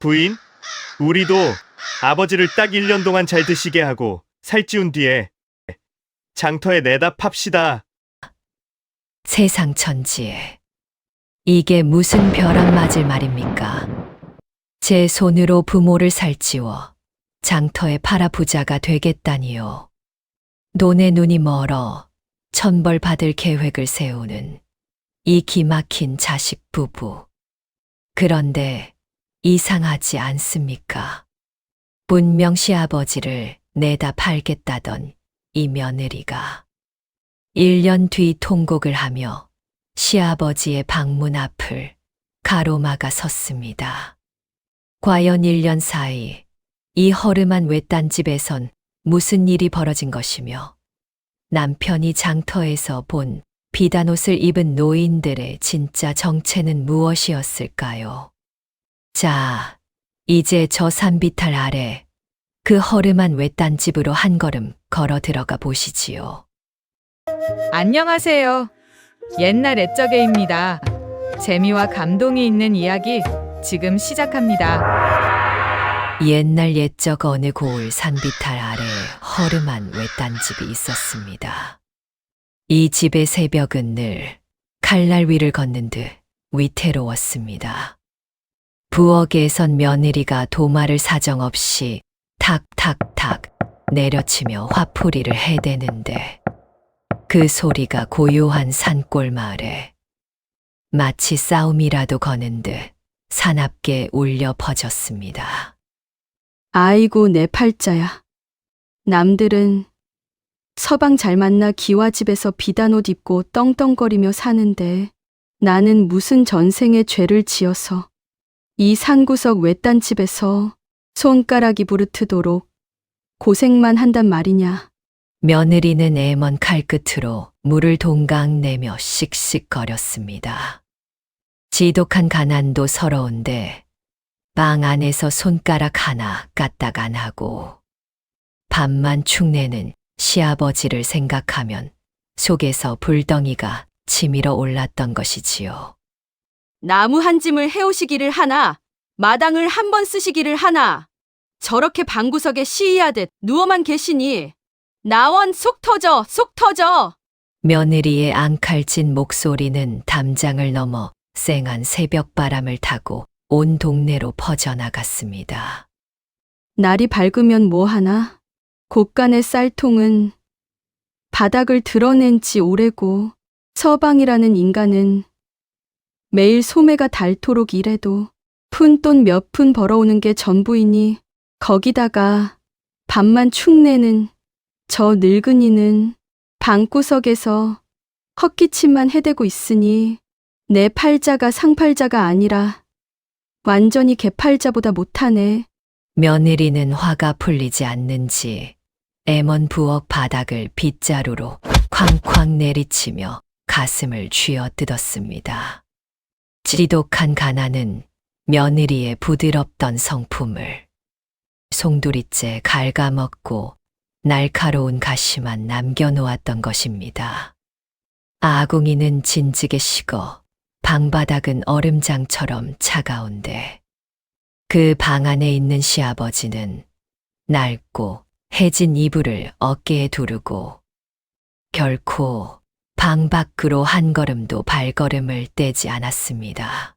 부인, 우리도 아버지를 딱 1년 동안 잘 드시게 하고 살찌운 뒤에 장터에 내다 팝시다. 세상 천지에 이게 무슨 벼락 맞을 말입니까? 제 손으로 부모를 살찌워 장터에 팔아 부자가 되겠다니요. 돈에 눈이 멀어 천벌 받을 계획을 세우는 이 기막힌 자식 부부. 그런데 이상하지 않습니까? 분명 시아버지를 내다 팔겠다던 이 며느리가 1년 뒤 통곡을 하며 시아버지의 방문 앞을 가로막아 섰습니다. 과연 1년 사이 이 허름한 외딴집에선 무슨 일이 벌어진 것이며 남편이 장터에서 본 비단옷을 입은 노인들의 진짜 정체는 무엇이었을까요? 자, 이제 저 산비탈 아래 그 허름한 외딴집으로 한 걸음 걸어 들어가 보시지요. 안녕하세요. 옛날 옛적에입니다. 재미와 감동이 있는 이야기 지금 시작합니다. 옛날 옛적 어느 고을 산비탈 아래 허름한 외딴집이 있었습니다. 이 집의 새벽은 늘 칼날 위를 걷는 듯 위태로웠습니다. 부엌에선 며느리가 도마를 사정없이 탁탁탁 내려치며 화풀이를 해대는데 그 소리가 고요한 산골 마을에 마치 싸움이라도 거는 듯 사납게 울려 퍼졌습니다. 아이고 내 팔자야. 남들은 서방 잘 만나 기와집에서 비단옷 입고 떵떵거리며 사는데 나는 무슨 전생에 죄를 지어서 이 산구석 외딴집에서 손가락이 부르트도록 고생만 한단 말이냐. 며느리는 애먼 칼끝으로 물을 동강 내며 씩씩거렸습니다. 지독한 가난도 서러운데 방 안에서 손가락 하나 까딱 안 하고 밤만 축내는 시아버지를 생각하면 속에서 불덩이가 치밀어 올랐던 것이지요. 나무 한 짐을 해오시기를 하나, 마당을 한 번 쓰시기를 하나, 저렇게 방구석에 시위하듯 누워만 계시니 나원 속 터져, 속 터져. 며느리의 앙칼진 목소리는 담장을 넘어 쌩한 새벽바람을 타고 온 동네로 퍼져나갔습니다. 날이 밝으면 뭐하나? 곳간의 쌀통은 바닥을 드러낸 지 오래고 서방이라는 인간은 매일 소매가 닳도록 일해도 푼돈 몇 푼 벌어오는 게 전부이니 거기다가 밤만 축내는 저 늙은이는 방구석에서 헛기침만 해대고 있으니 내 팔자가 상팔자가 아니라 완전히 개팔자보다 못하네. 며느리는 화가 풀리지 않는지 애먼 부엌 바닥을 빗자루로 쾅쾅 내리치며 가슴을 쥐어뜯었습니다. 지독한 가난은 며느리의 부드럽던 성품을 송두리째 갉아먹고 날카로운 가시만 남겨놓았던 것입니다. 아궁이는 진즉에 식어 방바닥은 얼음장처럼 차가운데 그 방 안에 있는 시아버지는 낡고 해진 이불을 어깨에 두르고 결코 방 밖으로 한 걸음도 발걸음을 떼지 않았습니다.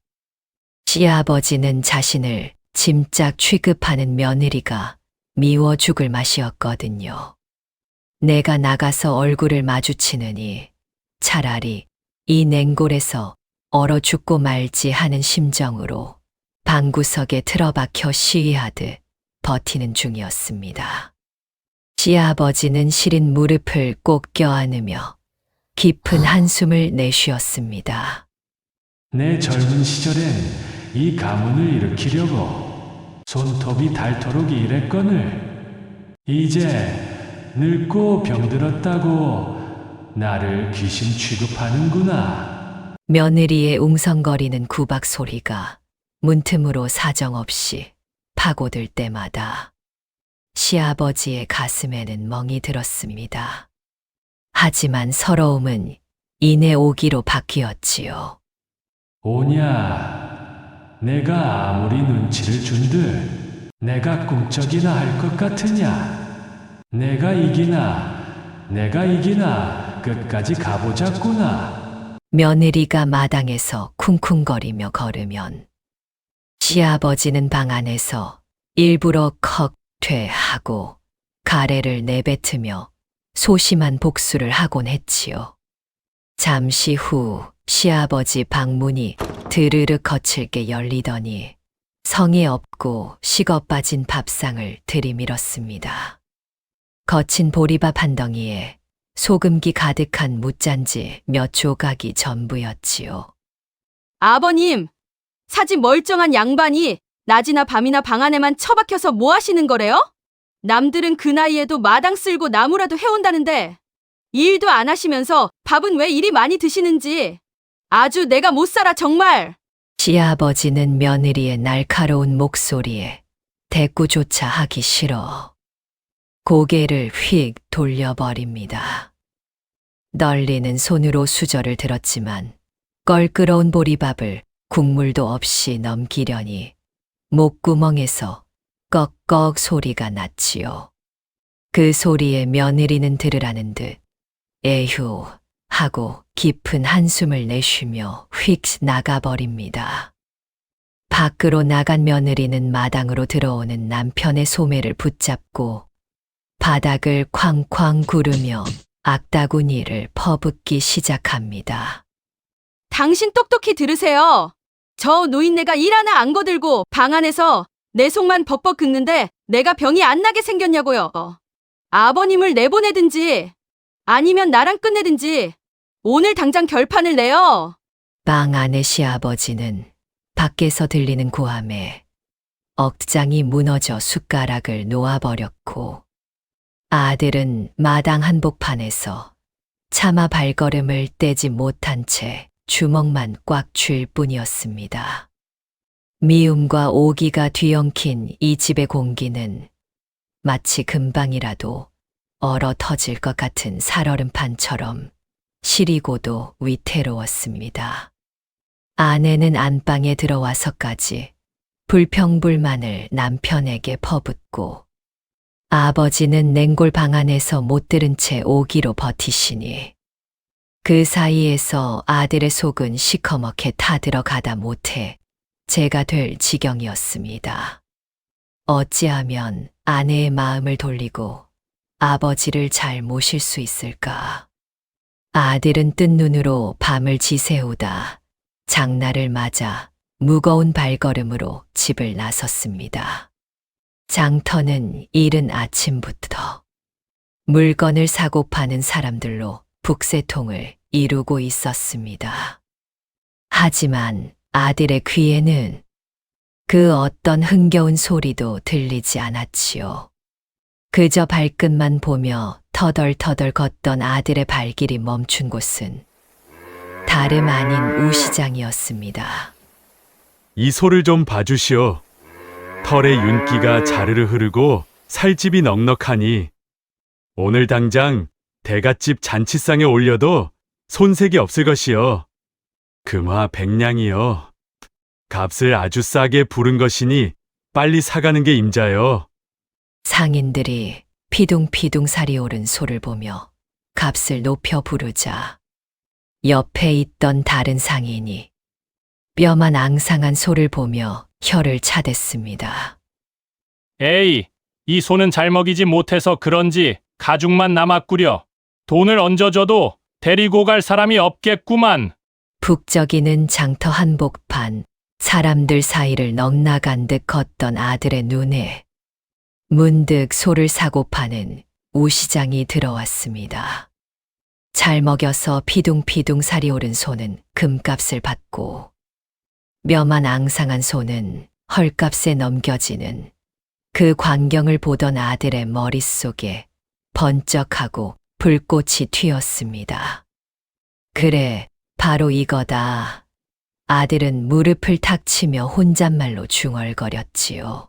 시아버지는 자신을 짐짝 취급하는 며느리가 미워 죽을 맛이었거든요. 내가 나가서 얼굴을 마주치느니 차라리 이 냉골에서 얼어 죽고 말지 하는 심정으로 방구석에 틀어박혀 시위하듯 버티는 중이었습니다. 시아버지는 시린 무릎을 꼭 껴안으며 깊은 한숨을 내쉬었습니다. 내 젊은 시절엔 이 가문을 일으키려고 손톱이 닳도록 일했거늘 이제 늙고 병들었다고 나를 귀신 취급하는구나. 며느리의 웅성거리는 구박 소리가 문틈으로 사정없이 파고들 때마다 시아버지의 가슴에는 멍이 들었습니다. 하지만 서러움은 이내 오기로 바뀌었지요. 오냐, 내가 아무리 눈치를 준들 내가 꿈쩍이나 할 것 같으냐? 내가 이기나 끝까지 가보자꾸나. 며느리가 마당에서 쿵쿵거리며 걸으면 시아버지는 방 안에서 일부러 컥 퇴하고 가래를 내뱉으며 소심한 복수를 하곤 했지요. 잠시 후 시아버지 방문이 드르륵 거칠게 열리더니 성에 없고 식어 빠진 밥상을 들이밀었습니다. 거친 보리밥 한 덩이에 소금기 가득한 무짠지 몇 조각이 전부였지요. 아버님, 사지 멀쩡한 양반이 낮이나 밤이나 방 안에만 처박혀서 뭐 하시는 거래요? 남들은 그 나이에도 마당 쓸고 나무라도 해온다는데 일도 안 하시면서 밥은 왜 이리 많이 드시는지 아주 내가 못 살아 정말. 시아버지는 며느리의 날카로운 목소리에 대꾸조차 하기 싫어 고개를 휙 돌려버립니다. 널리는 손으로 수저를 들었지만 껄끄러운 보리밥을 국물도 없이 넘기려니 목구멍에서 꺽꺽 소리가 났지요. 그 소리에 며느리는 들으라는 듯 에휴 하고 깊은 한숨을 내쉬며 휙 나가버립니다. 밖으로 나간 며느리는 마당으로 들어오는 남편의 소매를 붙잡고 바닥을 쾅쾅 구르며 악다구니를 퍼붓기 시작합니다. 당신 똑똑히 들으세요. 저 노인네가 일 하나 안 거들고 방 안에서 내 속만 벅벅 긁는데 내가 병이 안 나게 생겼냐고요. 아버님을 내보내든지 아니면 나랑 끝내든지 오늘 당장 결판을 내요. 방 안의 시아버지는 밖에서 들리는 고함에 억장이 무너져 숟가락을 놓아버렸고 아들은 마당 한복판에서 차마 발걸음을 떼지 못한 채 주먹만 꽉 쥘 뿐이었습니다. 미움과 오기가 뒤엉킨 이 집의 공기는 마치 금방이라도 얼어 터질 것 같은 살얼음판처럼 시리고도 위태로웠습니다. 아내는 안방에 들어와서까지 불평불만을 남편에게 퍼붓고 아버지는 냉골 방 안에서 못 들은 채 오기로 버티시니 그 사이에서 아들의 속은 시커멓게 타들어가다 못해 제가 될 지경이었습니다. 어찌하면 아내의 마음을 돌리고 아버지를 잘 모실 수 있을까? 아들은 뜬 눈으로 밤을 지새우다 장날을 맞아 무거운 발걸음으로 집을 나섰습니다. 장터는 이른 아침부터 물건을 사고 파는 사람들로 북새통을 이루고 있었습니다. 하지만 아들의 귀에는 그 어떤 흥겨운 소리도 들리지 않았지요. 그저 발끝만 보며 터덜터덜 걷던 아들의 발길이 멈춘 곳은 다름 아닌 우시장이었습니다. 이 소를 좀 봐주시오. 털에 윤기가 자르르 흐르고 살집이 넉넉하니 오늘 당장 대갓집 잔치상에 올려도 손색이 없을 것이요. 금화 100냥이요. 값을 아주 싸게 부른 것이니 빨리 사가는 게 임자요. 상인들이 피둥피둥 살이 오른 소를 보며 값을 높여 부르자 옆에 있던 다른 상인이 뼈만 앙상한 소를 보며 혀를 차댔습니다. 에이, 이 소는 잘 먹이지 못해서 그런지 가죽만 남았구려. 돈을 얹어줘도 데리고 갈 사람이 없겠구만. 북적이는 장터 한복판 사람들 사이를 넉나간 듯 걷던 아들의 눈에 문득 소를 사고 파는 우시장이 들어왔습니다. 잘 먹여서 피둥피둥 살이 오른 소는 금값을 받고 뼈만 앙상한 소는 헐값에 넘겨지는 그 광경을 보던 아들의 머릿속에 번쩍하고 불꽃이 튀었습니다. 그래, 바로 이거다. 아들은 무릎을 탁 치며 혼잣말로 중얼거렸지요.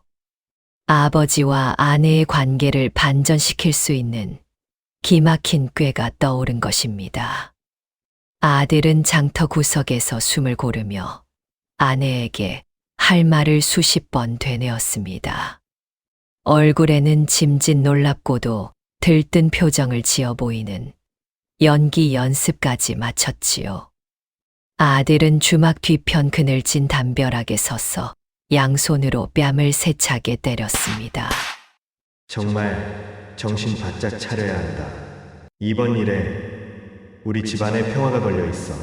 아버지와 아내의 관계를 반전시킬 수 있는 기막힌 꾀가 떠오른 것입니다. 아들은 장터 구석에서 숨을 고르며 아내에게 할 말을 수십 번 되뇌었습니다. 얼굴에는 짐짓 놀랍고도 들뜬 표정을 지어 보이는 연기 연습까지 마쳤지요. 아들은 주막 뒤편 그늘진 담벼락에 서서 양손으로 뺨을 세차게 때렸습니다. 정말 정신 바짝 차려야 한다. 이번 일에 우리 집안에 평화가 걸려 있어.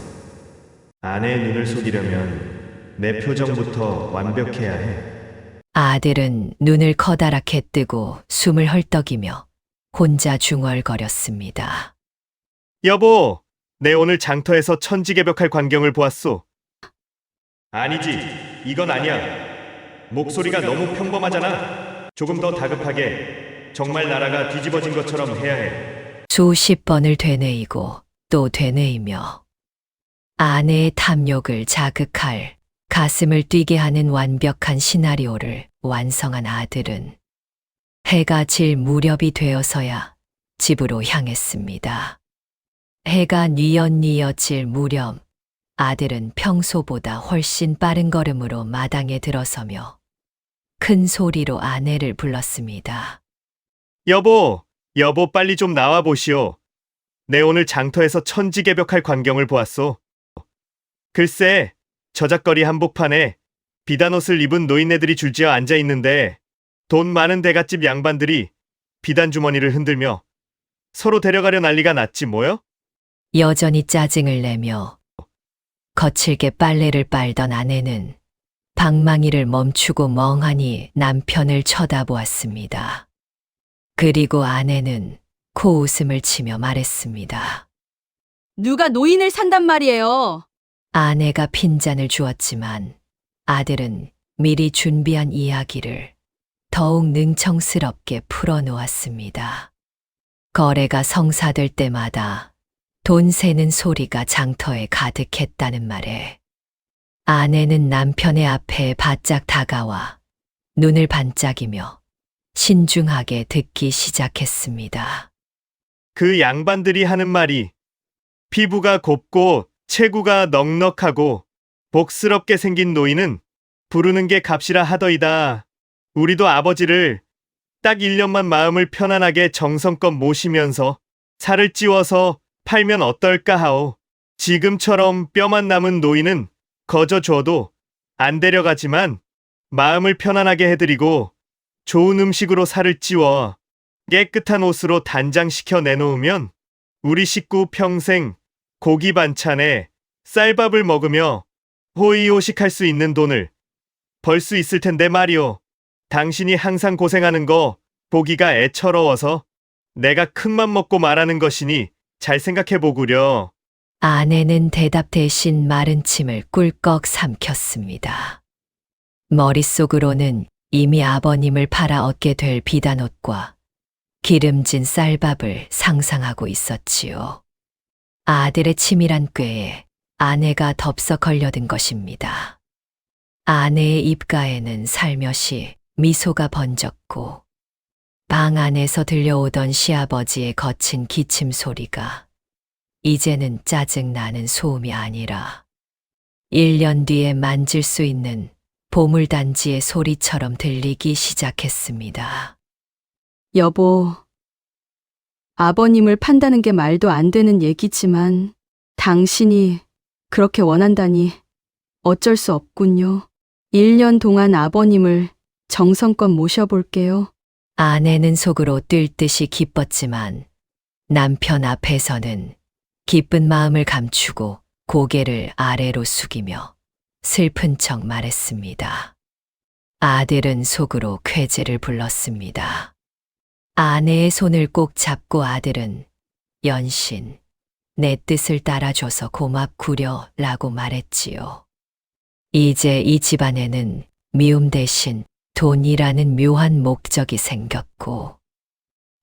아내의 눈을 속이려면 내 표정부터 완벽해야 해. 아들은 눈을 커다랗게 뜨고 숨을 헐떡이며 혼자 중얼거렸습니다. 여보, 내 오늘 장터에서 천지개벽할 광경을 보았소. 아니지, 이건 아니야. 목소리가 너무 평범하잖아. 조금 더 다급하게, 정말 나라가 뒤집어진 것처럼 해야 해. 수십 번을 되뇌이고 또 되뇌이며 아내의 탐욕을 자극할, 가슴을 뛰게 하는 완벽한 시나리오를 완성한 아들은 해가 질 무렵이 되어서야 집으로 향했습니다. 해가 뉘엿뉘엿 질 무렵 아들은 평소보다 훨씬 빠른 걸음으로 마당에 들어서며 큰 소리로 아내를 불렀습니다. 여보, 여보 빨리 좀 나와 보시오. 내 오늘 장터에서 천지개벽할 광경을 보았소. 글쎄, 저작거리 한복판에 비단 옷을 입은 노인네들이 줄지어 앉아 있는데 돈 많은 대갓집 양반들이 비단 주머니를 흔들며 서로 데려가려 난리가 났지 뭐요? 여전히 짜증을 내며 거칠게 빨래를 빨던 아내는 방망이를 멈추고 멍하니 남편을 쳐다보았습니다. 그리고 아내는 코웃음을 치며 말했습니다. 누가 노인을 산단 말이에요. 아내가 핀잔을 주었지만 아들은 미리 준비한 이야기를 더욱 능청스럽게 풀어놓았습니다. 거래가 성사될 때마다 돈 세는 소리가 장터에 가득했다는 말에 아내는 남편의 앞에 바짝 다가와 눈을 반짝이며 신중하게 듣기 시작했습니다. 그 양반들이 하는 말이 피부가 곱고 체구가 넉넉하고 복스럽게 생긴 노인은 부르는 게 값이라 하더이다. 우리도 아버지를 딱 1년만 마음을 편안하게 정성껏 모시면서 살을 찌워서 팔면 어떨까 하오. 지금처럼 뼈만 남은 노인은 거저 줘도 안 데려가지만 마음을 편안하게 해드리고 좋은 음식으로 살을 찌워 깨끗한 옷으로 단장시켜 내놓으면 우리 식구 평생 고기 반찬에 쌀밥을 먹으며 호의호식할 수 있는 돈을 벌 수 있을 텐데 말이오. 당신이 항상 고생하는 거 보기가 애처로워서 내가 큰맘 먹고 말하는 것이니 잘 생각해 보구려. 아내는 대답 대신 마른 침을 꿀꺽 삼켰습니다. 머릿속으로는 이미 아버님을 팔아 얻게 될 비단옷과 기름진 쌀밥을 상상하고 있었지요. 아들의 치밀한 꾀에 아내가 덥석 걸려든 것입니다. 아내의 입가에는 살며시 미소가 번졌고 방 안에서 들려오던 시아버지의 거친 기침 소리가 이제는 짜증나는 소음이 아니라 1년 뒤에 만질 수 있는 보물단지의 소리처럼 들리기 시작했습니다. 여보, 아버님을 판다는 게 말도 안 되는 얘기지만 당신이 그렇게 원한다니 어쩔 수 없군요. 1년 동안 아버님을 정성껏 모셔볼게요. 아내는 속으로 뛸 듯이 기뻤지만 남편 앞에서는 기쁜 마음을 감추고 고개를 아래로 숙이며 슬픈 척 말했습니다. 아들은 속으로 쾌재를 불렀습니다. 아내의 손을 꼭 잡고 아들은 연신 내 뜻을 따라줘서 고맙구려 라고 말했지요. 이제 이 집안에는 미움 대신 돈이라는 묘한 목적이 생겼고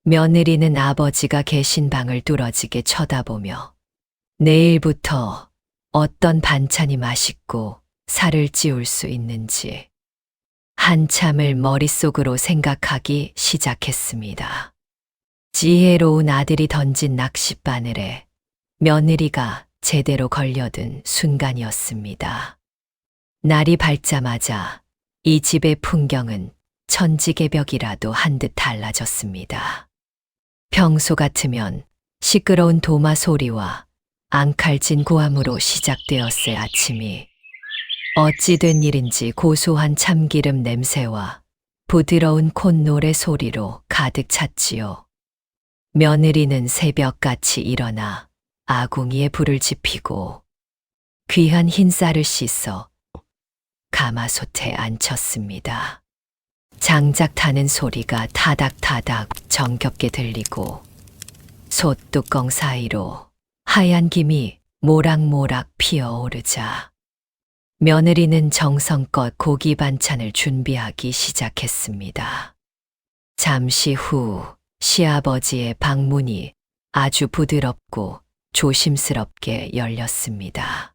며느리는 아버지가 계신 방을 뚫어지게 쳐다보며 내일부터 어떤 반찬이 맛있고 살을 찌울 수 있는지 한참을 머릿속으로 생각하기 시작했습니다. 지혜로운 아들이 던진 낚싯바늘에 며느리가 제대로 걸려든 순간이었습니다. 날이 밝자마자 이 집의 풍경은 천지개벽이라도 한 듯 달라졌습니다. 평소 같으면 시끄러운 도마 소리와 앙칼진 고함으로 시작되었을 아침이 어찌 된 일인지 고소한 참기름 냄새와 부드러운 콧노래 소리로 가득 찼지요. 며느리는 새벽같이 일어나 아궁이에 불을 지피고 귀한 흰쌀을 씻어 가마솥에 앉혔습니다. 장작 타는 소리가 타닥타닥 정겹게 들리고 솥뚜껑 사이로 하얀 김이 모락모락 피어오르자 며느리는 정성껏 고기 반찬을 준비하기 시작했습니다. 잠시 후 시아버지의 방문이 아주 부드럽고 조심스럽게 열렸습니다.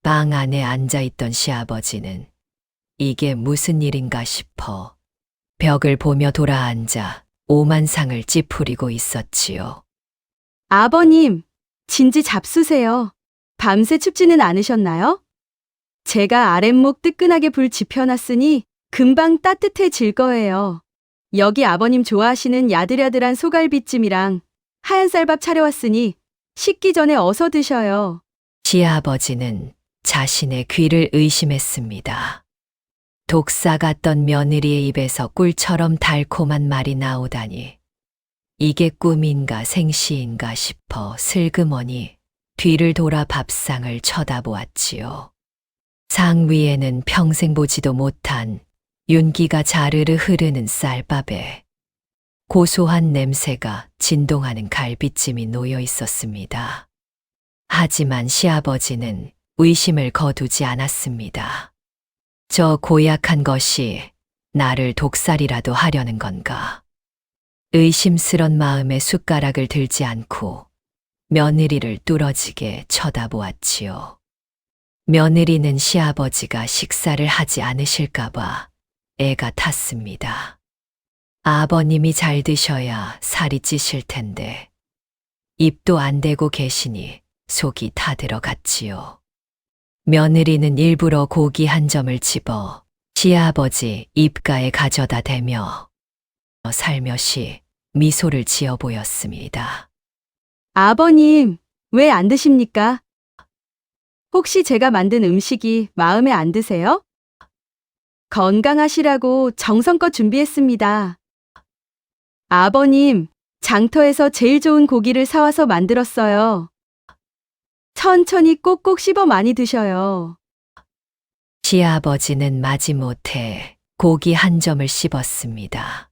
방 안에 앉아있던 시아버지는 이게 무슨 일인가 싶어 벽을 보며 돌아앉아 오만상을 찌푸리고 있었지요. 아버님, 진지 잡수세요. 밤새 춥지는 않으셨나요? 제가 아랫목 뜨끈하게 불 지펴놨으니 금방 따뜻해질 거예요. 여기 아버님 좋아하시는 야들야들한 소갈비찜이랑 하얀 쌀밥 차려왔으니 식기 전에 어서 드셔요. 시아버지는 자신의 귀를 의심했습니다. 독사 같던 며느리의 입에서 꿀처럼 달콤한 말이 나오다니 이게 꿈인가 생시인가 싶어 슬그머니 뒤를 돌아 밥상을 쳐다보았지요. 상 위에는 평생 보지도 못한 윤기가 자르르 흐르는 쌀밥에 고소한 냄새가 진동하는 갈비찜이 놓여 있었습니다. 하지만 시아버지는 의심을 거두지 않았습니다. 저 고약한 것이 나를 독살이라도 하려는 건가? 의심스런 마음에 숟가락을 들지 않고 며느리를 뚫어지게 쳐다보았지요. 며느리는 시아버지가 식사를 하지 않으실까봐 애가 탔습니다. 아버님이 잘 드셔야 살이 찌실 텐데 입도 안 대고 계시니 속이 타들어갔지요. 며느리는 일부러 고기 한 점을 집어 시아버지 입가에 가져다 대며 살며시 미소를 지어 보였습니다. 아버님, 왜 안 드십니까? 혹시 제가 만든 음식이 마음에 안 드세요? 건강하시라고 정성껏 준비했습니다. 아버님, 장터에서 제일 좋은 고기를 사와서 만들었어요. 천천히 꼭꼭 씹어 많이 드셔요. 시아버지는 마지못해 고기 한 점을 씹었습니다.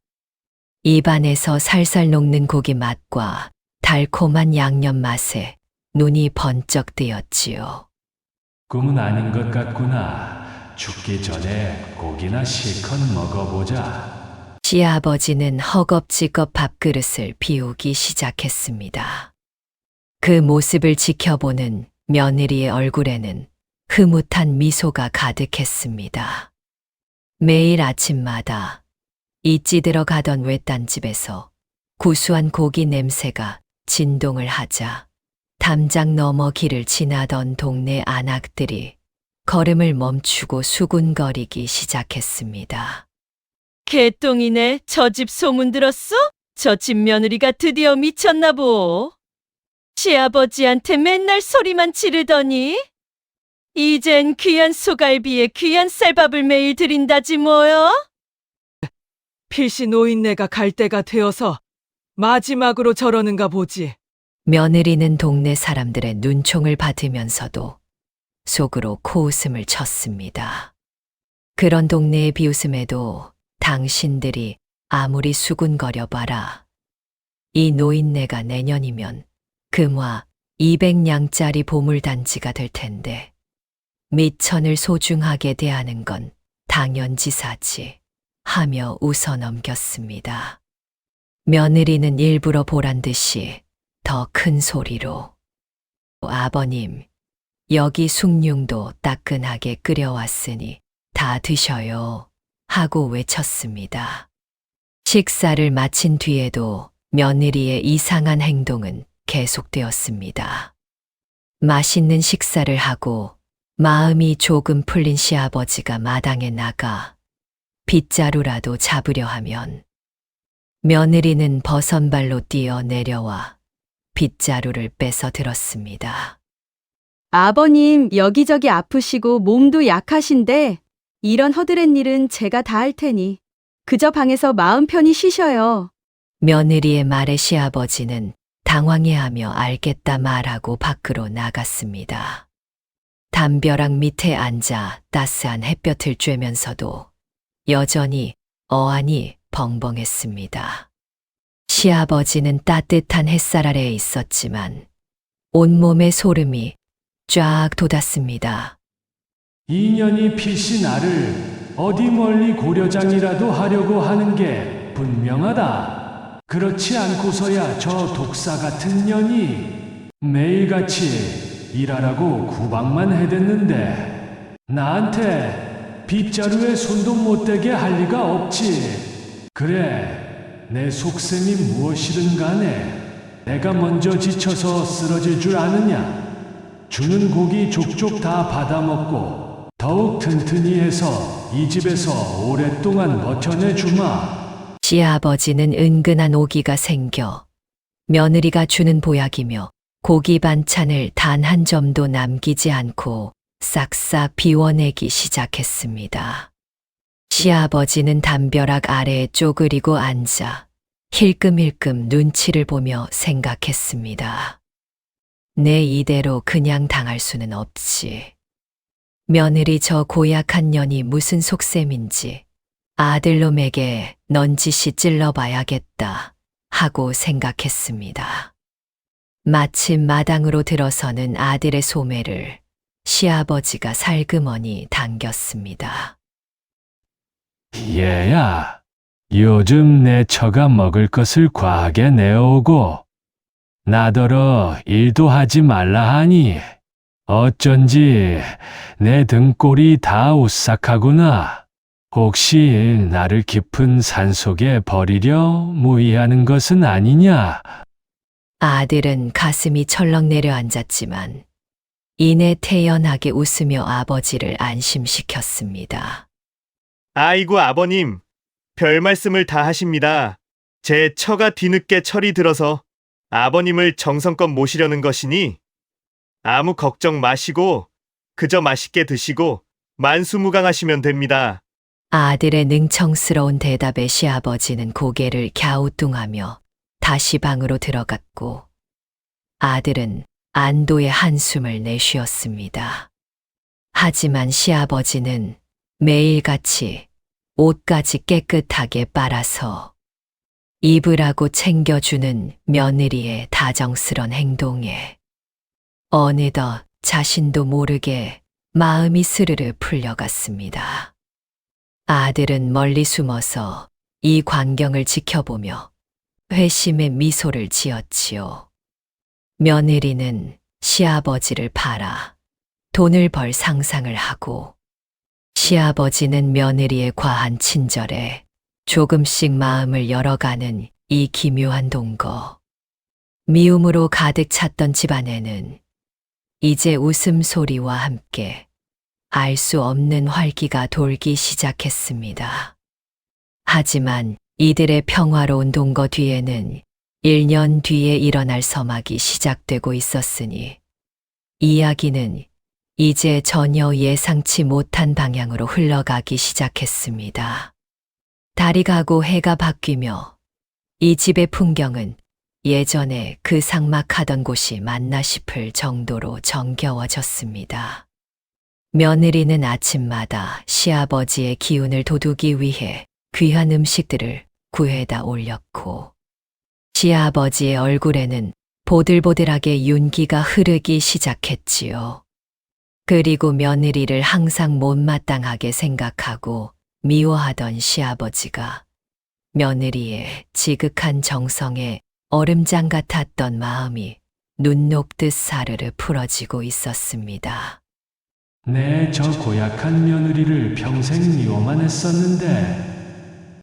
입안에서 살살 녹는 고기 맛과 달콤한 양념 맛에 눈이 번쩍 뜨였지요. 꿈은 아닌 것 같구나. 죽기 전에 고기나 실컷 먹어보자. 시아버지는 허겁지겁 밥그릇을 비우기 시작했습니다. 그 모습을 지켜보는 며느리의 얼굴에는 흐뭇한 미소가 가득했습니다. 매일 아침마다 잊지 들어가던 외딴 집에서 구수한 고기 냄새가 진동을 하자 담장 너머 길을 지나던 동네 안악들이 걸음을 멈추고 수군거리기 시작했습니다. 개똥이네. 저 집 소문 들었어? 저 집 며느리가 드디어 미쳤나 보. 시아버지한테 맨날 소리만 지르더니 이젠 귀한 소갈비에 귀한 쌀밥을 매일 드린다지 뭐요? 필시 노인네가 갈 때가 되어서 마지막으로 저러는가 보지. 며느리는 동네 사람들의 눈총을 받으면서도 속으로 코웃음을 쳤습니다. 그런 동네의 비웃음에도 당신들이 아무리 수군거려 봐라. 이 노인네가 내년이면 금화 200냥짜리 보물단지가 될 텐데 미천을 소중하게 대하는 건 당연지사지 하며 웃어 넘겼습니다. 며느리는 일부러 보란 듯이 더 큰 소리로 아버님, 여기 숭늉도 따끈하게 끓여왔으니 다 드셔요 하고 외쳤습니다. 식사를 마친 뒤에도 며느리의 이상한 행동은 계속되었습니다. 맛있는 식사를 하고 마음이 조금 풀린 시아버지가 마당에 나가 빗자루라도 잡으려 하면 며느리는 버선발로 뛰어 내려와 빗자루를 뺏어 들었습니다. 아버님, 여기저기 아프시고 몸도 약하신데 이런 허드렛 일은 제가 다 할 테니 그저 방에서 마음 편히 쉬셔요. 며느리의 말에 시아버지는 당황해하며 알겠다 말하고 밖으로 나갔습니다. 담벼락 밑에 앉아 따스한 햇볕을 쬐면서도 여전히 어안이 벙벙했습니다. 시아버지는 따뜻한 햇살 아래에 있었지만 온몸에 소름이 쫙 돋았습니다. 인연이 필시 나를 어디 멀리 고려장이라도 하려고 하는 게 분명하다. 그렇지 않고서야 저 독사 같은 년이 매일같이 일하라고 구박만 해댔는데 나한테 빗자루에 손도 못 대게 할 리가 없지. 그래, 내 속셈이 무엇이든 간에 내가 먼저 지쳐서 쓰러질 줄 아느냐. 주는 고기 족족 다 받아먹고 더욱 튼튼히 해서 이 집에서 오랫동안 버텨내 주마. 시아버지는 은근한 오기가 생겨 며느리가 주는 보약이며 고기 반찬을 단 한 점도 남기지 않고 싹싹 비워내기 시작했습니다. 시아버지는 담벼락 아래에 쪼그리고 앉아 힐끔힐끔 눈치를 보며 생각했습니다. 내 이대로 그냥 당할 수는 없지. 며느리 저 고약한 년이 무슨 속셈인지 아들놈에게 넌지시 찔러봐야겠다 하고 생각했습니다. 마침 마당으로 들어서는 아들의 소매를 시아버지가 살그머니 당겼습니다. 얘야, 요즘 내 처가 먹을 것을 과하게 내어오고 나더러 일도 하지 말라 하니 어쩐지 내 등골이 다 오싹하구나. 혹시 나를 깊은 산속에 버리려 모의하는 것은 아니냐? 아들은 가슴이 철렁 내려앉았지만 이내 태연하게 웃으며 아버지를 안심시켰습니다. 아이고 아버님, 별 말씀을 다 하십니다. 제 처가 뒤늦게 철이 들어서 아버님을 정성껏 모시려는 것이니 아무 걱정 마시고 그저 맛있게 드시고 만수무강하시면 됩니다. 아들의 능청스러운 대답에 시아버지는 고개를 갸우뚱하며 다시 방으로 들어갔고 아들은 안도의 한숨을 내쉬었습니다. 하지만 시아버지는 매일같이 옷까지 깨끗하게 빨아서 입으라고 챙겨주는 며느리의 다정스런 행동에 어느덧 자신도 모르게 마음이 스르르 풀려갔습니다. 아들은 멀리 숨어서 이 광경을 지켜보며 회심의 미소를 지었지요. 며느리는 시아버지를 팔아 돈을 벌 상상을 하고 시아버지는 며느리의 과한 친절에 조금씩 마음을 열어가는 이 기묘한 동거. 미움으로 가득 찼던 집안에는 이제 웃음소리와 함께 알 수 없는 활기가 돌기 시작했습니다. 하지만 이들의 평화로운 동거 뒤에는 1년 뒤에 일어날 서막이 시작되고 있었으니 이야기는 이제 전혀 예상치 못한 방향으로 흘러가기 시작했습니다. 달이 가고 해가 바뀌며 이 집의 풍경은 예전에 그 삭막하던 곳이 맞나 싶을 정도로 정겨워졌습니다. 며느리는 아침마다 시아버지의 기운을 돋우기 위해 귀한 음식들을 구해다 올렸고 시아버지의 얼굴에는 보들보들하게 윤기가 흐르기 시작했지요. 그리고 며느리를 항상 못마땅하게 생각하고 미워하던 시아버지가 며느리의 지극한 정성에 얼음장 같았던 마음이 눈 녹듯 사르르 풀어지고 있었습니다. 내 저 고약한 며느리를 평생 미워만 했었는데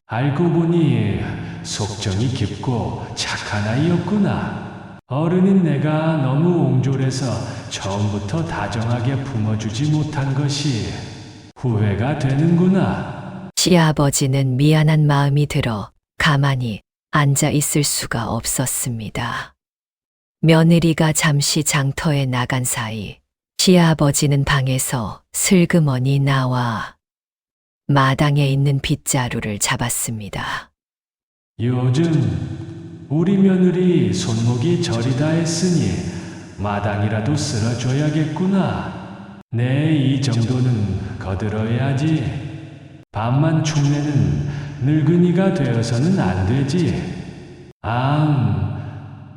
알고 보니 속정이 깊고 착한 아이였구나. 어른인 내가 너무 옹졸해서 처음부터 다정하게 품어주지 못한 것이 후회가 되는구나. 시아버지는 미안한 마음이 들어 가만히 앉아 있을 수가 없었습니다. 며느리가 잠시 장터에 나간 사이 시아버지는 방에서 슬그머니 나와 마당에 있는 빗자루를 잡았습니다. 요즘 우리 며느리 손목이 저리다 했으니 마당이라도 쓸어줘야겠구나. 내 이 정도는 거들어야지. 밤만 축내는 늙은이가 되어서는 안 되지.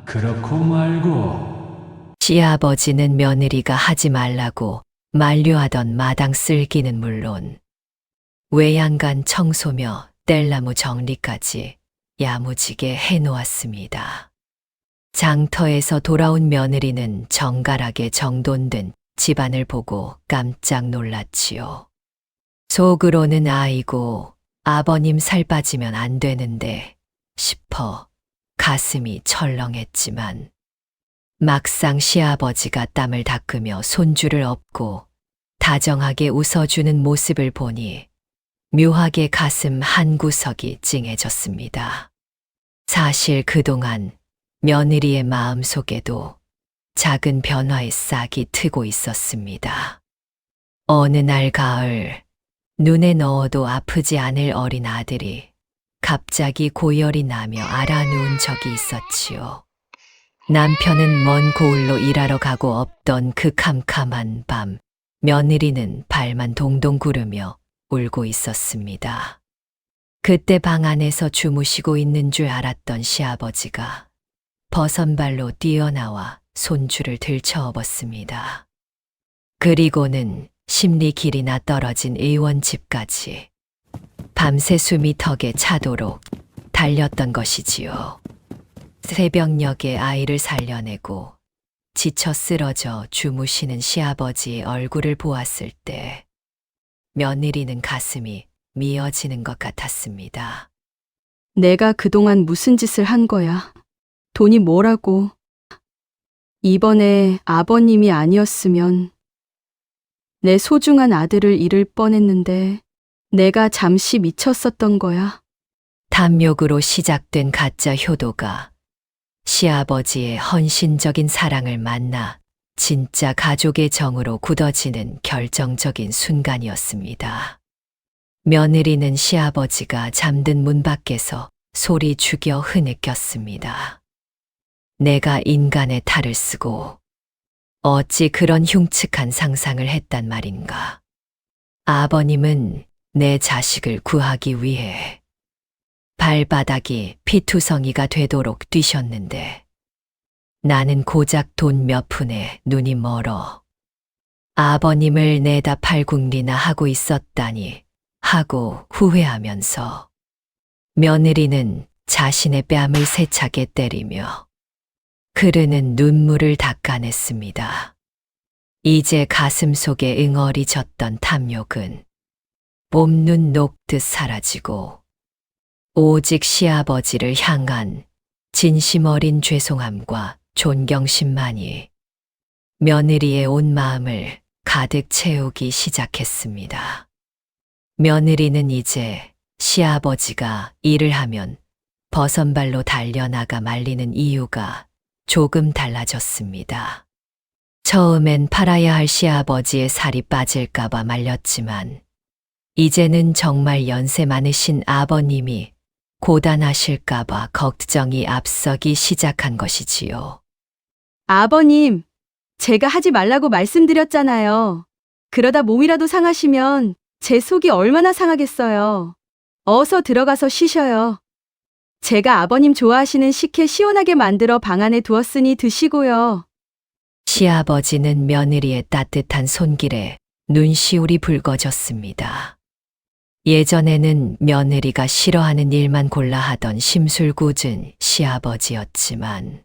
그렇고 말고. 시아버지는 며느리가 하지 말라고 만류하던 마당 쓸기는 물론 외양간 청소며 뗄나무 정리까지 야무지게 해놓았습니다. 장터에서 돌아온 며느리는 정갈하게 정돈된 집안을 보고 깜짝 놀랐지요. 속으로는 아이고 아버님 살 빠지면 안 되는데 싶어 가슴이 철렁했지만 막상 시아버지가 땀을 닦으며 손주를 업고 다정하게 웃어주는 모습을 보니 묘하게 가슴 한구석이 찡해졌습니다. 사실 그동안 며느리의 마음속에도 작은 변화의 싹이 트고 있었습니다. 어느 날 가을, 눈에 넣어도 아프지 않을 어린 아들이 갑자기 고열이 나며 알아누운 적이 있었지요. 남편은 먼 고을로 일하러 가고 없던 그 캄캄한 밤, 며느리는 발만 동동 구르며 울고 있었습니다. 그때 방 안에서 주무시고 있는 줄 알았던 시아버지가 버선발로 뛰어나와 손주를 들쳐업었습니다. 그리고는 십리 길이나 떨어진 의원집까지 밤새 숨이 턱에 차도록 달렸던 것이지요. 새벽녘에 아이를 살려내고 지쳐 쓰러져 주무시는 시아버지의 얼굴을 보았을 때 며느리는 가슴이 미어지는 것 같았습니다. 내가 그동안 무슨 짓을 한 거야? 돈이 뭐라고? 이번에 아버님이 아니었으면 내 소중한 아들을 잃을 뻔했는데 내가 잠시 미쳤었던 거야. 탐욕으로 시작된 가짜 효도가 시아버지의 헌신적인 사랑을 만나 진짜 가족의 정으로 굳어지는 결정적인 순간이었습니다. 며느리는 시아버지가 잠든 문 밖에서 소리 죽여 흐느꼈습니다. 내가 인간의 탈을 쓰고 어찌 그런 흉측한 상상을 했단 말인가. 아버님은 내 자식을 구하기 위해 발바닥이 피투성이가 되도록 뛰셨는데 나는 고작 돈 몇 푼에 눈이 멀어 아버님을 내다 팔궁리나 하고 있었다니 하고 후회하면서 며느리는 자신의 뺨을 세차게 때리며 흐르는 눈물을 닦아냈습니다. 이제 가슴 속에 응어리 졌던 탐욕은 봄눈 녹듯 사라지고 오직 시아버지를 향한 진심 어린 죄송함과 존경심만이 며느리의 온 마음을 가득 채우기 시작했습니다. 며느리는 이제 시아버지가 일을 하면 버선발로 달려나가 말리는 이유가 조금 달라졌습니다. 처음엔 팔아야 할 시아버지의 살이 빠질까봐 말렸지만 이제는 정말 연세 많으신 아버님이 고단하실까봐 걱정이 앞서기 시작한 것이지요. 아버님, 제가 하지 말라고 말씀드렸잖아요. 그러다 몸이라도 상하시면 제 속이 얼마나 상하겠어요. 어서 들어가서 쉬셔요. 제가 아버님 좋아하시는 식혜 시원하게 만들어 방 안에 두었으니 드시고요. 시아버지는 며느리의 따뜻한 손길에 눈시울이 붉어졌습니다. 예전에는 며느리가 싫어하는 일만 골라 하던 심술궂은 시아버지였지만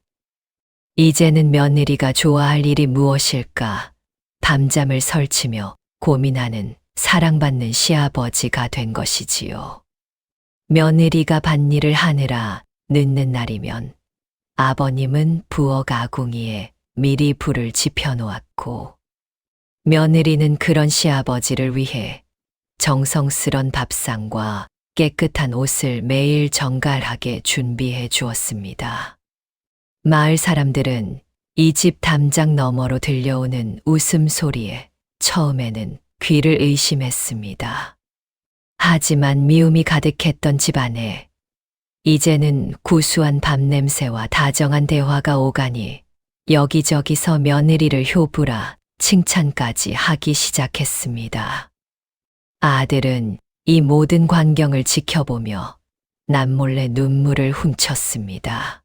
이제는 며느리가 좋아할 일이 무엇일까 밤잠을 설치며 고민하는 사랑받는 시아버지가 된 것이지요. 며느리가 밭일을 하느라 늦는 날이면 아버님은 부엌 아궁이에 미리 불을 지펴놓았고 며느리는 그런 시아버지를 위해 정성스런 밥상과 깨끗한 옷을 매일 정갈하게 준비해 주었습니다. 마을 사람들은 이 집 담장 너머로 들려오는 웃음소리에 처음에는 귀를 의심했습니다. 하지만 미움이 가득했던 집안에 이제는 구수한 밥 냄새와 다정한 대화가 오가니 여기저기서 며느리를 효부라 칭찬까지 하기 시작했습니다. 아들은 이 모든 광경을 지켜보며 남몰래 눈물을 훔쳤습니다.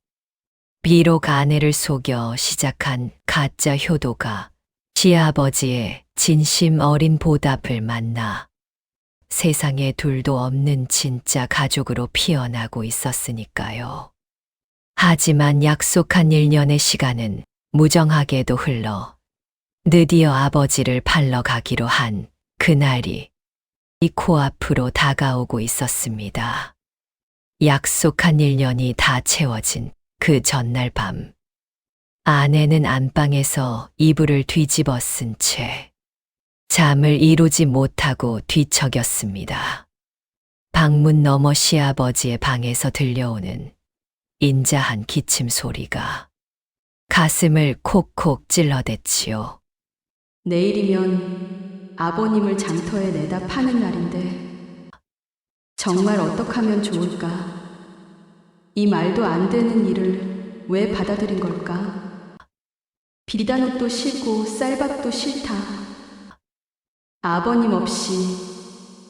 비록 아내를 속여 시작한 가짜 효도가 시아버지의 진심 어린 보답을 만나 세상에 둘도 없는 진짜 가족으로 피어나고 있었으니까요. 하지만 약속한 1년의 시간은 무정하게도 흘러 드디어 아버지를 팔러 가기로 한 그날이 이 코앞으로 다가오고 있었습니다. 약속한 1년이 다 채워진 그 전날 밤, 아내는 안방에서 이불을 뒤집어 쓴 채 잠을 이루지 못하고 뒤척였습니다. 방문 너머 시아버지의 방에서 들려오는 인자한 기침 소리가 가슴을 콕콕 찔러댔지요. 내일이면 아버님을 장터에 내다 파는 날인데 정말 어떡하면 좋을까? 이 말도 안 되는 일을 왜 받아들인 걸까? 비단 옷도 싫고 쌀밥도 싫다. 아버님 없이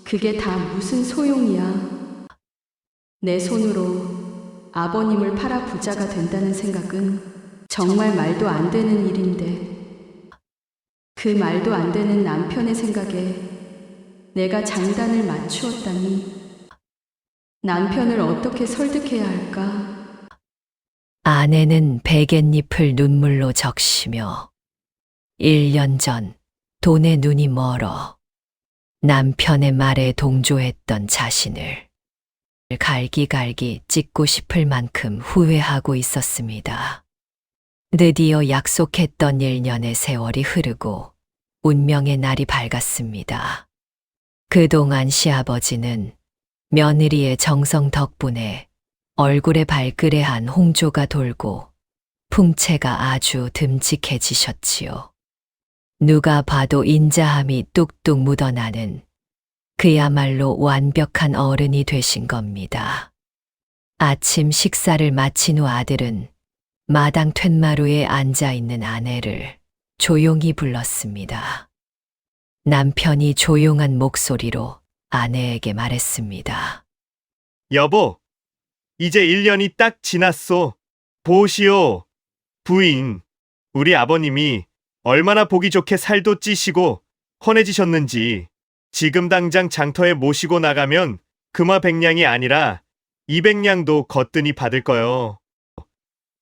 그게 다 무슨 소용이야. 내 손으로 아버님을 팔아 부자가 된다는 생각은 정말 말도 안 되는 일인데 그 말도 안 되는 남편의 생각에 내가 장단을 맞추었다니 남편을 어떻게 설득해야 할까? 아내는 베갯잎을 눈물로 적시며 1년 전 돈에 눈이 멀어 남편의 말에 동조했던 자신을 갈기갈기 찢고 싶을 만큼 후회하고 있었습니다. 드디어 약속했던 1년의 세월이 흐르고 운명의 날이 밝았습니다. 그동안 시아버지는 며느리의 정성 덕분에 얼굴에 발그레한 홍조가 돌고 풍채가 아주 듬직해지셨지요. 누가 봐도 인자함이 뚝뚝 묻어나는 그야말로 완벽한 어른이 되신 겁니다. 아침 식사를 마친 후 아들은 마당 툇마루에 앉아있는 아내를 조용히 불렀습니다. 남편이 조용한 목소리로 아내에게 말했습니다. 여보, 이제 1년이 딱 지났소. 보시오. 부인, 우리 아버님이 얼마나 보기 좋게 살도 찌시고 헌해지셨는지 지금 당장 장터에 모시고 나가면 금화 100냥이 아니라 200냥도 거뜬히 받을 거요.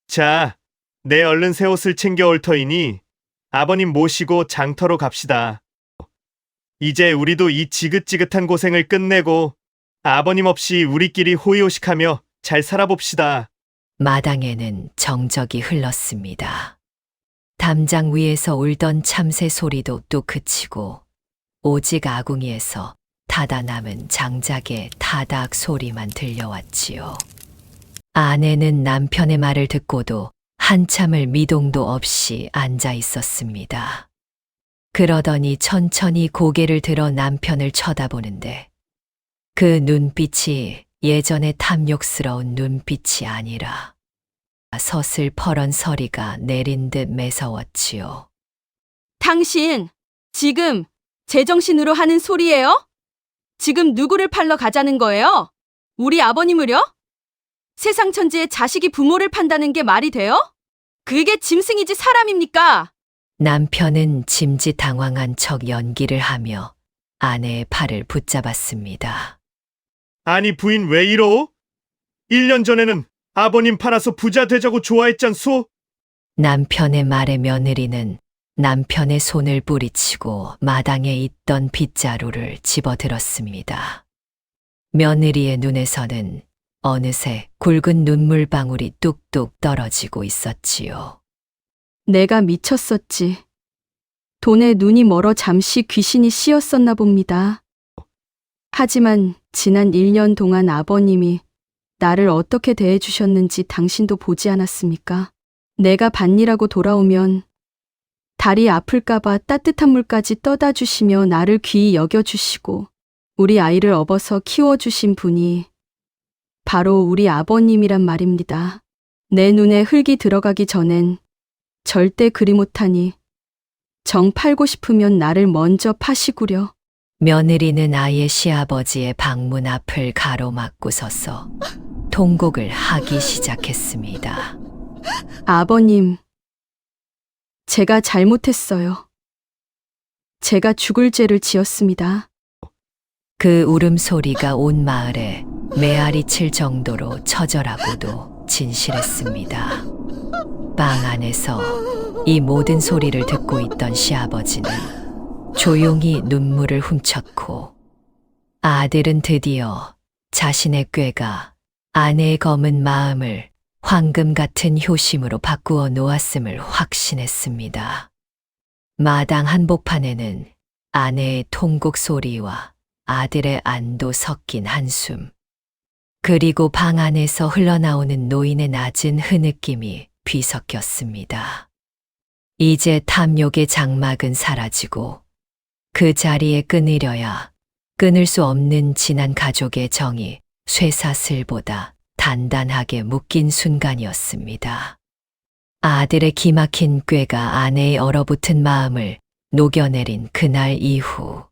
자, 내 얼른 새 옷을 챙겨 올 터이니 아버님 모시고 장터로 갑시다. 이제 우리도 이 지긋지긋한 고생을 끝내고 아버님 없이 우리끼리 호의호식하며 잘 살아봅시다. 마당에는 정적이 흘렀습니다. 담장 위에서 울던 참새 소리도 뚝 그치고 오직 아궁이에서 타다 남은 장작의 타닥 소리만 들려왔지요. 아내는 남편의 말을 듣고도 한참을 미동도 없이 앉아 있었습니다. 그러더니 천천히 고개를 들어 남편을 쳐다보는데 그 눈빛이 예전의 탐욕스러운 눈빛이 아니라 서슬퍼런 서리가 내린 듯 매서웠지요. 당신 지금 제정신으로 하는 소리예요? 지금 누구를 팔러 가자는 거예요? 우리 아버님을요? 세상 천지에 자식이 부모를 판다는 게 말이 돼요? 그게 짐승이지 사람입니까? 남편은 짐짓당황한 척 연기를 하며 아내의 팔을 붙잡았습니다. 아니 부인 왜 이러? 1년 전에는 아버님 팔아서 부자 되자고 좋아했잖소? 남편의 말에 며느리는 남편의 손을 뿌리치고 마당에 있던 빗자루를 집어들었습니다. 며느리의 눈에서는 어느새 굵은 눈물방울이 뚝뚝 떨어지고 있었지요. 내가 미쳤었지. 돈에 눈이 멀어 잠시 귀신이 씌었었나 봅니다. 하지만 지난 1년 동안 아버님이 나를 어떻게 대해주셨는지 당신도 보지 않았습니까? 내가 밭일하고 돌아오면 다리 아플까봐 따뜻한 물까지 떠다 주시며 나를 귀히 여겨주시고 우리 아이를 업어서 키워주신 분이 바로 우리 아버님이란 말입니다. 내 눈에 흙이 들어가기 전엔 절대 그리 못하니 정 팔고 싶으면 나를 먼저 파시구려. 며느리는 아예 시아버지의 방문 앞을 가로막고 서서 통곡을 하기 시작했습니다. 아버님, 제가 잘못했어요. 제가 죽을 죄를 지었습니다. 그 울음소리가 온 마을에 메아리 칠 정도로 처절하고도 진실했습니다. 방 안에서 이 모든 소리를 듣고 있던 시아버지는 조용히 눈물을 훔쳤고 아들은 드디어 자신의 꾀가 아내의 검은 마음을 황금 같은 효심으로 바꾸어 놓았음을 확신했습니다. 마당 한복판에는 아내의 통곡 소리와 아들의 안도 섞인 한숨, 그리고 방 안에서 흘러나오는 노인의 낮은 흐느낌이 뒤섞였습니다. 이제 탐욕의 장막은 사라지고 그 자리에 끊으려야 끊을 수 없는 지난 가족의 정이 쇠사슬보다 단단하게 묶인 순간이었습니다. 아들의 기막힌 꾀가 아내의 얼어붙은 마음을 녹여내린 그날 이후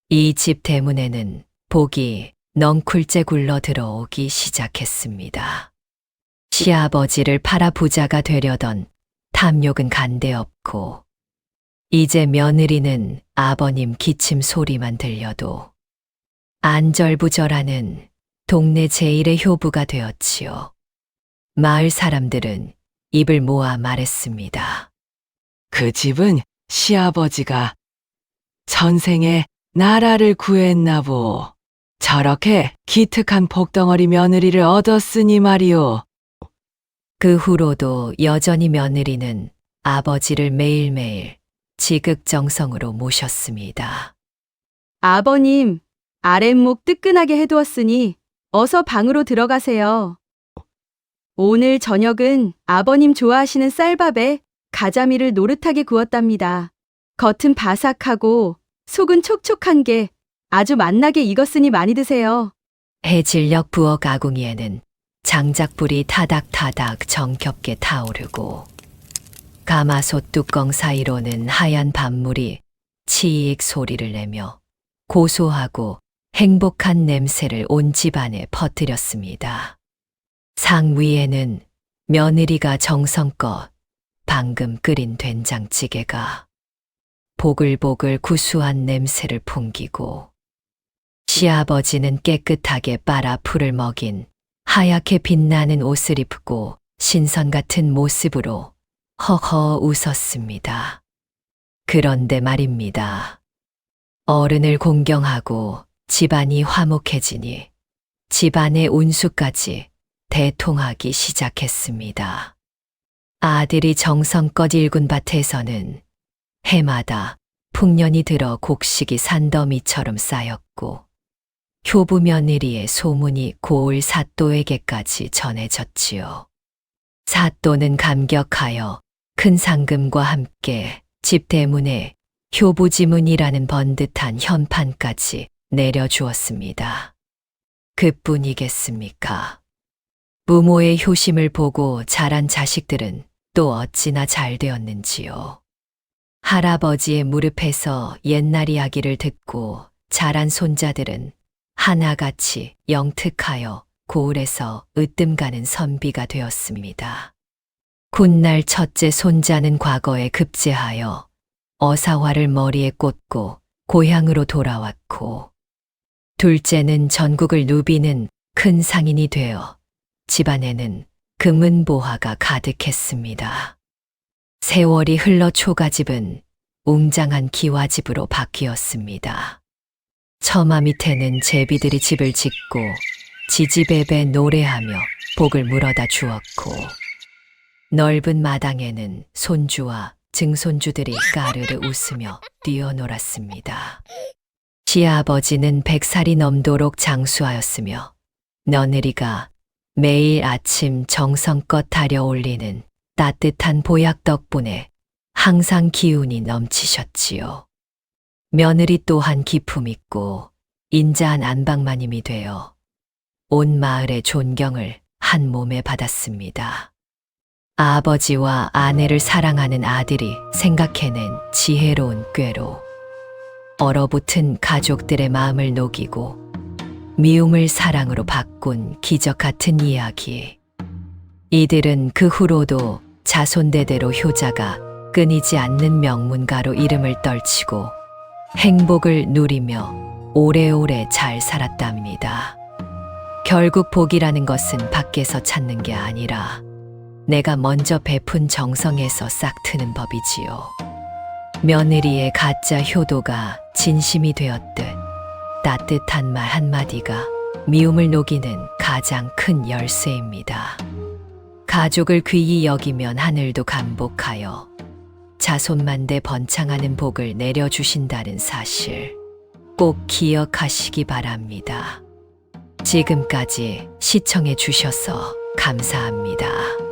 이 집 대문에는 복이 넝쿨째 굴러 들어오기 시작했습니다. 시아버지를 팔아 부자가 되려던 탐욕은 간데없고 이제 며느리는 아버님 기침 소리만 들려도 안절부절하는 동네 제일의 효부가 되었지요. 마을 사람들은 입을 모아 말했습니다. 그 집은 시아버지가 전생에 나라를 구했나 보. 저렇게 기특한 복덩어리 며느리를 얻었으니 말이오. 그 후로도 여전히 며느리는 아버지를 매일매일 지극정성으로 모셨습니다. 아버님, 아랫목 뜨끈하게 해두었으니 어서 방으로 들어가세요. 오늘 저녁은 아버님 좋아하시는 쌀밥에 가자미를 노릇하게 구웠답니다. 겉은 바삭하고 속은 촉촉한 게 아주 맛나게 익었으니 많이 드세요. 해질녘 부엌 아궁이에는 장작불이 타닥타닥 정겹게 타오르고 가마솥 뚜껑 사이로는 하얀 밥물이 치익 소리를 내며 고소하고 행복한 냄새를 온 집안에 퍼뜨렸습니다. 상 위에는 며느리가 정성껏 방금 끓인 된장찌개가 보글보글 구수한 냄새를 풍기고 시아버지는 깨끗하게 빨아 풀을 먹인 하얗게 빛나는 옷을 입고 신선 같은 모습으로 허허 웃었습니다. 그런데 말입니다. 어른을 공경하고 집안이 화목해지니 집안의 운수까지 대통하기 시작했습니다. 아들이 정성껏 일군 밭에서는 해마다 풍년이 들어 곡식이 산더미처럼 쌓였고 효부 며느리의 소문이 고을 사또에게까지 전해졌지요. 사또는 감격하여 큰 상금과 함께 집 대문에 효부지문이라는 번듯한 현판까지 내려주었습니다. 그뿐이겠습니까? 부모의 효심을 보고 자란 자식들은 또 어찌나 잘 되었는지요. 할아버지의 무릎에서 옛날 이야기를 듣고 자란 손자들은 하나같이 영특하여 고을에서 으뜸가는 선비가 되었습니다. 훗날 첫째 손자는 과거에 급제하여 어사화를 머리에 꽂고 고향으로 돌아왔고 둘째는 전국을 누비는 큰 상인이 되어 집안에는 금은보화가 가득했습니다. 세월이 흘러 초가집은 웅장한 기와집으로 바뀌었습니다. 처마 밑에는 제비들이 집을 짓고 지지배배 노래하며 복을 물어다 주었고 넓은 마당에는 손주와 증손주들이 까르르 웃으며 뛰어놀았습니다. 시아버지는 100살이 넘도록 장수하였으며 며느리가 매일 아침 정성껏 달여 올리는 따뜻한 보약 덕분에 항상 기운이 넘치셨지요. 며느리 또한 기품 있고 인자한 안방마님이 되어 온 마을의 존경을 한 몸에 받았습니다. 아버지와 아내를 사랑하는 아들이 생각해낸 지혜로운 꾀로 얼어붙은 가족들의 마음을 녹이고 미움을 사랑으로 바꾼 기적 같은 이야기. 이들은 그 후로도 자손대대로 효자가 끊이지 않는 명문가로 이름을 떨치고 행복을 누리며 오래오래 잘 살았답니다. 결국 복이라는 것은 밖에서 찾는 게 아니라 내가 먼저 베푼 정성에서 싹 트는 법이지요. 며느리의 가짜 효도가 진심이 되었듯 따뜻한 말 한마디가 미움을 녹이는 가장 큰 열쇠입니다. 가족을 귀히 여기면 하늘도 감복하여 자손만대 번창하는 복을 내려주신다는 사실 꼭 기억하시기 바랍니다. 지금까지 시청해 주셔서 감사합니다.